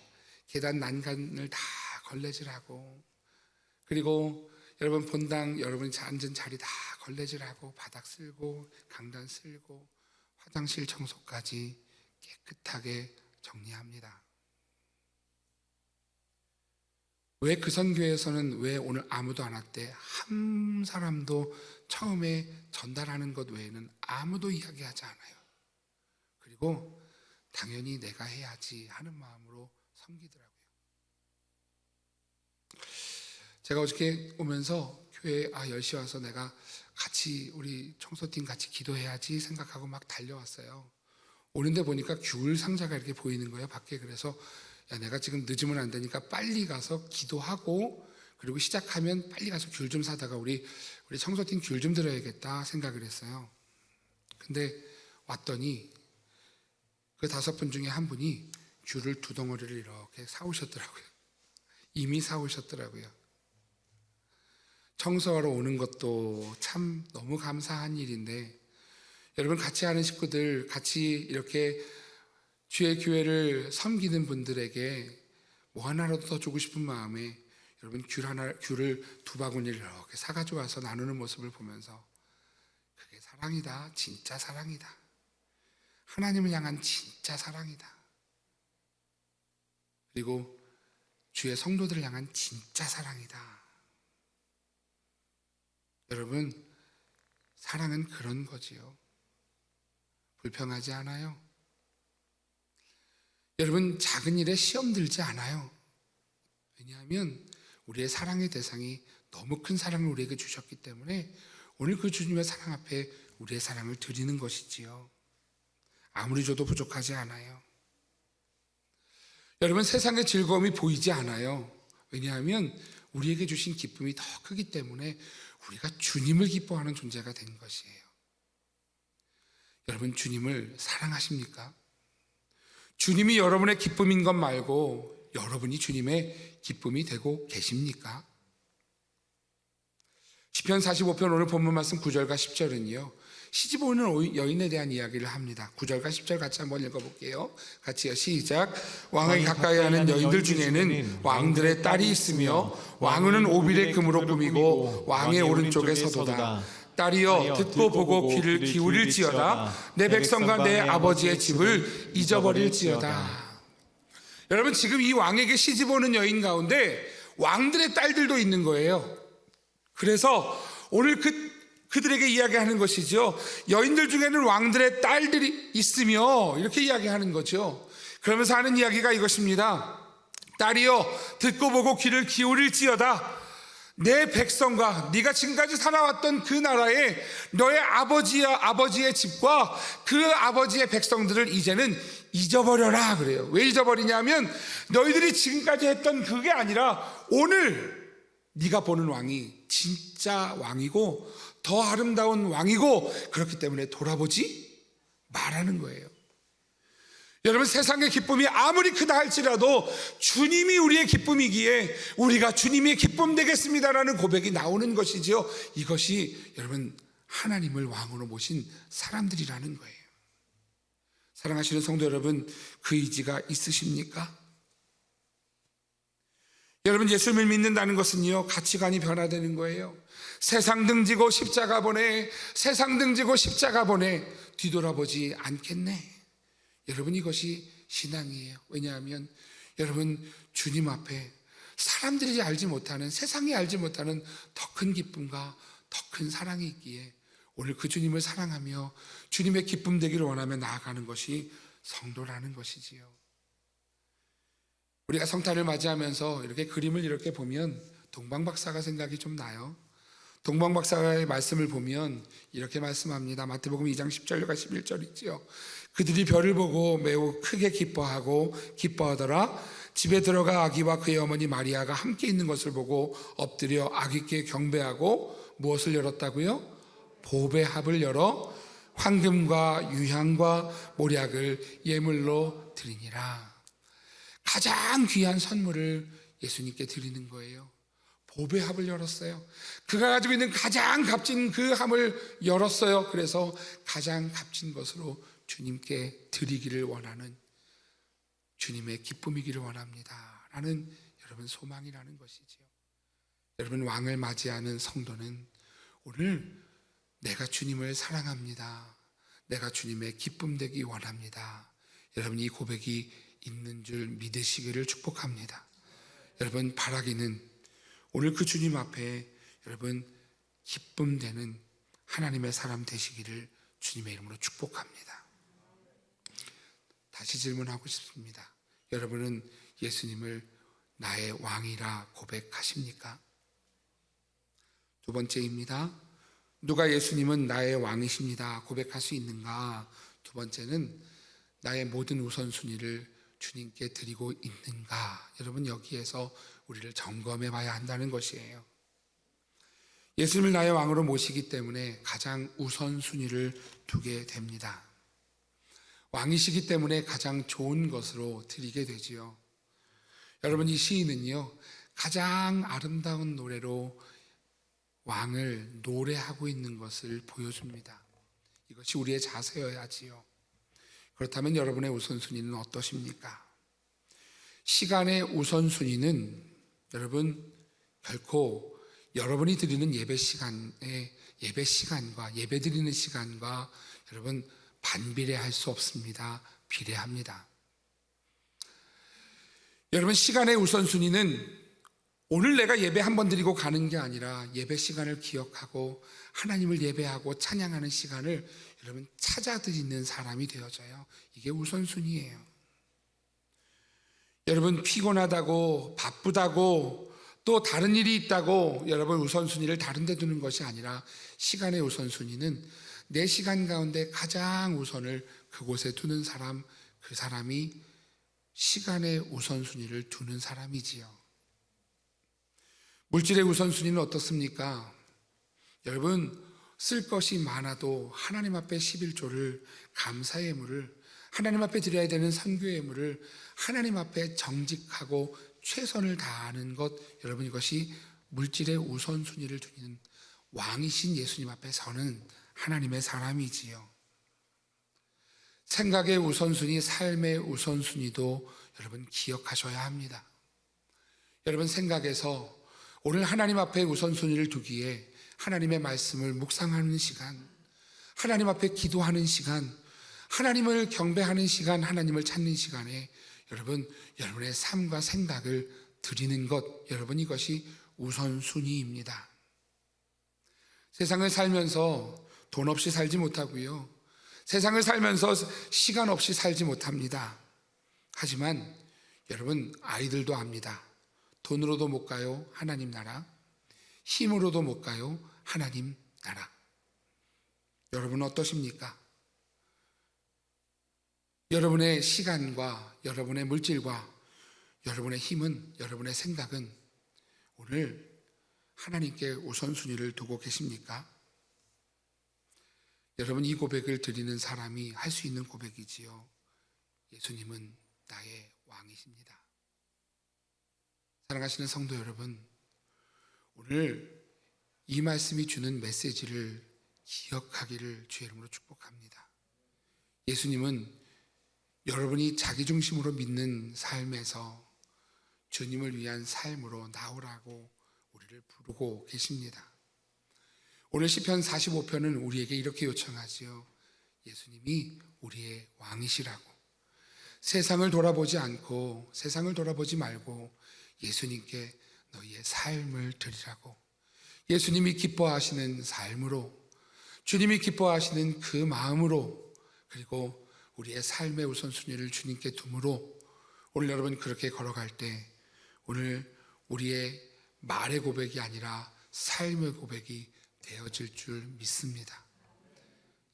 계단 난간을 다 걸레질하고 그리고 여러분 본당 여러분이 앉은 자리 다 걸레질하고 바닥 쓸고 강단 쓸고 화장실 청소까지 깨끗하게 정리합니다. 왜 그 선교회에서는 왜 오늘 아무도 안 왔대? 한 사람도 처음에 전달하는 것 외에는 아무도 이야기하지 않아요. 그리고 당연히 내가 해야지 하는 마음으로 섬기더라고요. 제가 어저께 오면서 교회에 10시 와서 내가 같이 우리 청소팀 같이 기도해야지 생각하고 막 달려왔어요. 오는데 보니까 귤 상자가 이렇게 보이는 거예요, 밖에. 그래서 야, 내가 지금 늦으면 안 되니까 빨리 가서 기도하고 그리고 시작하면 빨리 가서 귤 좀 사다가 우리 청소팀 귤 좀 드려야겠다 생각을 했어요. 근데 왔더니 그 5분 중에 한 분이 귤을 2덩어리를 이렇게 사오셨더라고요. 이미 사오셨더라고요. 청소하러 오는 것도 참 너무 감사한 일인데 여러분 같이 하는 식구들 같이 이렇게 주의 교회를 섬기는 분들에게 뭐 하나라도 더 주고 싶은 마음에 여러분 귤을 2바구니를 이렇게 사가지고 와서 나누는 모습을 보면서 그게 사랑이다. 진짜 사랑이다. 하나님을 향한 진짜 사랑이다. 그리고 주의 성도들을 향한 진짜 사랑이다. 여러분 사랑은 그런 거지요. 불평하지 않아요. 여러분 작은 일에 시험 들지 않아요. 왜냐하면 우리의 사랑의 대상이 너무 큰 사랑을 우리에게 주셨기 때문에 오늘 그 주님의 사랑 앞에 우리의 사랑을 드리는 것이지요. 아무리 줘도 부족하지 않아요. 여러분 세상의 즐거움이 보이지 않아요. 왜냐하면 우리에게 주신 기쁨이 더 크기 때문에 우리가 주님을 기뻐하는 존재가 된 것이에요. 여러분 주님을 사랑하십니까? 주님이 여러분의 기쁨인 것 말고 여러분이 주님의 기쁨이 되고 계십니까? 시편 45편 오늘 본문 말씀 9절과 10절은요 시집 오는 여인에 대한 이야기를 합니다. 9절과 10절 같이 한번 읽어볼게요. 같이요. 시작. 왕을 가까이 하는 여인들 중에는 왕들의 딸이 있으며 왕은 오빌의 금으로 꾸미고 왕의 오른쪽에 서도다. 딸이여 듣고 보고 귀를 기울일지어다. 내 백성과 내 아버지의 집을 잊어버릴지어다. 여러분 지금 이 왕에게 시집 오는 여인 가운데 왕들의 딸들도 있는 거예요. 그래서 오늘 그들에게 이야기하는 것이죠. 여인들 중에는 왕들의 딸들이 있으며 이렇게 이야기하는 거죠. 그러면서 하는 이야기가 이것입니다. 딸이여 듣고 보고 귀를 기울일지어다. 내 백성과 네가 지금까지 살아왔던 그 나라에 너의 아버지의 집과 그 아버지의 백성들을 이제는 잊어버려라 그래요. 왜 잊어버리냐면 너희들이 지금까지 했던 그게 아니라 오늘 네가 보는 왕이 진짜 왕이고 더 아름다운 왕이고 그렇기 때문에 돌아보지 말라는 거예요. 여러분 세상의 기쁨이 아무리 크다 할지라도 주님이 우리의 기쁨이기에 우리가 주님의 기쁨 되겠습니다라는 고백이 나오는 것이죠. 이것이 여러분 하나님을 왕으로 모신 사람들이라는 거예요. 사랑하시는 성도 여러분, 그 의지가 있으십니까? 여러분 예수님을 믿는다는 것은요 가치관이 변화되는 거예요. 세상 등지고 십자가 보내 뒤돌아보지 않겠네. 여러분 이것이 신앙이에요. 왜냐하면 여러분, 주님 앞에 사람들이 알지 못하는, 세상이 알지 못하는 더 큰 기쁨과 더 큰 사랑이 있기에 오늘 그 주님을 사랑하며 주님의 기쁨 되기를 원하며 나아가는 것이 성도라는 것이지요. 우리가 성탄을 맞이하면서 이렇게 그림을 이렇게 보면 동방박사가 생각이 좀 나요. 동방박사의 말씀을 보면 이렇게 말씀합니다. 마태복음 2장 10절과 11절이지요. 그들이 별을 보고 매우 크게 기뻐하더라. 집에 들어가 아기와 그의 어머니 마리아가 함께 있는 것을 보고 엎드려 아기께 경배하고 무엇을 열었다고요? 보배합을 열어 황금과 유향과 몰약을 예물로 드리니라. 가장 귀한 선물을 예수님께 드리는 거예요. 보배합을 열었어요. 그가 가지고 있는 가장 값진 그 함을 열었어요. 그래서 가장 값진 것으로 주님께 드리기를 원하는, 주님의 기쁨이기를 원합니다 라는 여러분 소망이라는 것이지요. 여러분, 왕을 맞이하는 성도는 오늘 내가 주님을 사랑합니다, 내가 주님의 기쁨 되기 원합니다, 여러분 이 고백이 있는 줄 믿으시기를 축복합니다. 여러분, 바라기는 오늘 그 주님 앞에 여러분 기쁨 되는 하나님의 사람 되시기를 주님의 이름으로 축복합니다. 다시 질문하고 싶습니다. 여러분은 예수님을 나의 왕이라 고백하십니까? 두 번째입니다. 누가 예수님은 나의 왕이십니다 고백할 수 있는가? 두 번째는 나의 모든 우선순위를 주님께 드리고 있는가? 여러분, 여기에서 우리를 점검해 봐야 한다는 것이에요. 예수님을 나의 왕으로 모시기 때문에 가장 우선순위를 두게 됩니다. 왕이시기 때문에 가장 좋은 것으로 드리게 되지요. 여러분, 이 시인은요, 가장 아름다운 노래로 왕을 노래하고 있는 것을 보여줍니다. 이것이 우리의 자세여야지요. 그렇다면 여러분의 우선순위는 어떠십니까? 시간의 우선순위는 여러분 결코 여러분이 드리는 예배 시간과 예배 드리는 시간과 여러분 반비례할 수 없습니다. 비례합니다. 여러분, 시간의 우선순위는 오늘 내가 예배 한 번 드리고 가는 게 아니라 예배 시간을 기억하고 하나님을 예배하고 찬양하는 시간을 여러분 찾아 드리는 사람이 되어져요. 이게 우선순위예요. 여러분, 피곤하다고 바쁘다고 또 다른 일이 있다고 여러분 우선순위를 다른 데 두는 것이 아니라 시간의 우선순위는 내 시간 가운데 가장 우선을 그곳에 두는 사람, 그 사람이 시간의 우선순위를 두는 사람이지요. 물질의 우선순위는 어떻습니까? 여러분, 쓸 것이 많아도 하나님 앞에 11조를 감사의 예물을, 하나님 앞에 드려야 되는 선교의 예물을 하나님 앞에 정직하고 최선을 다하는 것, 여러분 이것이 물질의 우선순위를 두는 왕이신 예수님 앞에 서는 하나님의 사람이지요. 생각의 우선순위, 삶의 우선순위도 여러분 기억하셔야 합니다. 여러분, 생각에서 오늘 하나님 앞에 우선순위를 두기에 하나님의 말씀을 묵상하는 시간, 하나님 앞에 기도하는 시간, 하나님을 경배하는 시간, 하나님을 찾는 시간에 여러분, 여러분의 삶과 생각을 드리는 것, 여러분 이것이 우선순위입니다. 세상을 살면서 돈 없이 살지 못하고요, 세상을 살면서 시간 없이 살지 못합니다. 하지만 여러분, 아이들도 압니다. 돈으로도 못 가요, 하나님 나라. 힘으로도 못 가요, 하나님 나라. 여러분은 어떠십니까? 여러분의 시간과 여러분의 물질과 여러분의 힘은, 여러분의 생각은 오늘 하나님께 우선순위를 두고 계십니까? 여러분, 이 고백을 드리는 사람이 할 수 있는 고백이지요. 예수님은 나의 왕이십니다. 사랑하시는 성도 여러분, 오늘 이 말씀이 주는 메시지를 기억하기를 주의 이름으로 축복합니다. 예수님은 여러분이 자기 중심으로 믿는 삶에서 주님을 위한 삶으로 나오라고 우리를 부르고 계십니다. 오늘 시편 45편은 우리에게 이렇게 요청하지요. 예수님이 우리의 왕이시라고. 세상을 돌아보지 않고 세상을 돌아보지 말고 예수님께 너희의 삶을 드리라고, 예수님이 기뻐하시는 삶으로, 주님이 기뻐하시는 그 마음으로, 그리고 우리의 삶의 우선순위를 주님께 두므로 오늘 여러분 그렇게 걸어갈 때 오늘 우리의 말의 고백이 아니라 삶의 고백이 되어질 줄 믿습니다.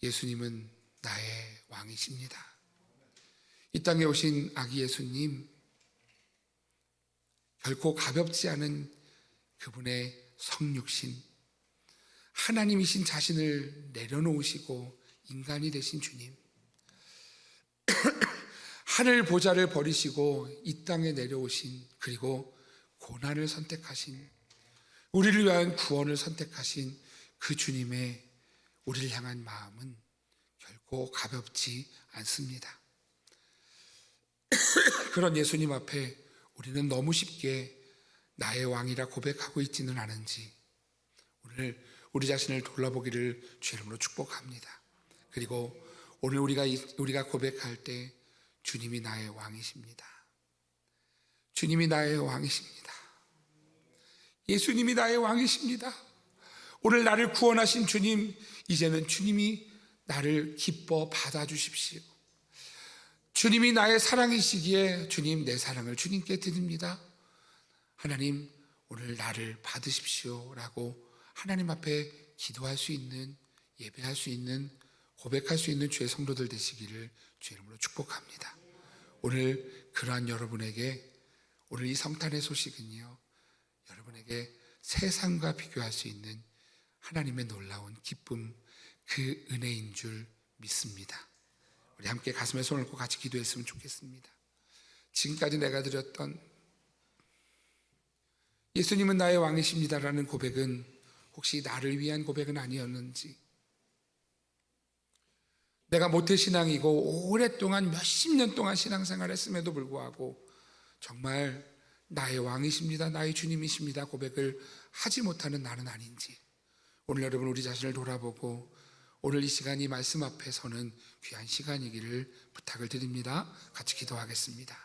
예수님은 나의 왕이십니다. 이 땅에 오신 아기 예수님, 결코 가볍지 않은 그분의 성육신, 하나님이신 자신을 내려놓으시고 인간이 되신 주님, 하늘 보좌를 버리시고 이 땅에 내려오신, 그리고 고난을 선택하신, 우리를 위한 구원을 선택하신 그 주님의 우리를 향한 마음은 결코 가볍지 않습니다. 그런 예수님 앞에 우리는 너무 쉽게 나의 왕이라 고백하고 있지는 않은지 오늘 우리 자신을 돌아보기를 주의 이름으로 축복합니다. 그리고 오늘 우리가 고백할 때 주님이 나의 왕이십니다. 주님이 나의 왕이십니다. 예수님이 나의 왕이십니다. 오늘 나를 구원하신 주님, 이제는 주님이 나를 기뻐 받아주십시오. 주님이 나의 사랑이시기에 주님, 내 사랑을 주님께 드립니다. 하나님, 오늘 나를 받으십시오 라고 하나님 앞에 기도할 수 있는, 예배할 수 있는, 고백할 수 있는 주의 성도들 되시기를 주의 이름으로 축복합니다. 오늘 그러한 여러분에게, 오늘 이 성탄의 소식은요, 여러분에게 세상과 비교할 수 있는 하나님의 놀라운 기쁨, 그 은혜인 줄 믿습니다. 우리 함께 가슴에 손을 얹고 같이 기도했으면 좋겠습니다. 지금까지 내가 드렸던 예수님은 나의 왕이십니다라는 고백은 혹시 나를 위한 고백은 아니었는지, 내가 모태신앙이고 오랫동안 몇십 년 동안 신앙생활을 했음에도 불구하고 정말 나의 왕이십니다, 나의 주님이십니다 고백을 하지 못하는 나는 아닌지, 오늘 여러분 우리 자신을 돌아보고 오늘 이 시간이 말씀 앞에 서는 귀한 시간이기를 부탁을 드립니다. 같이 기도하겠습니다.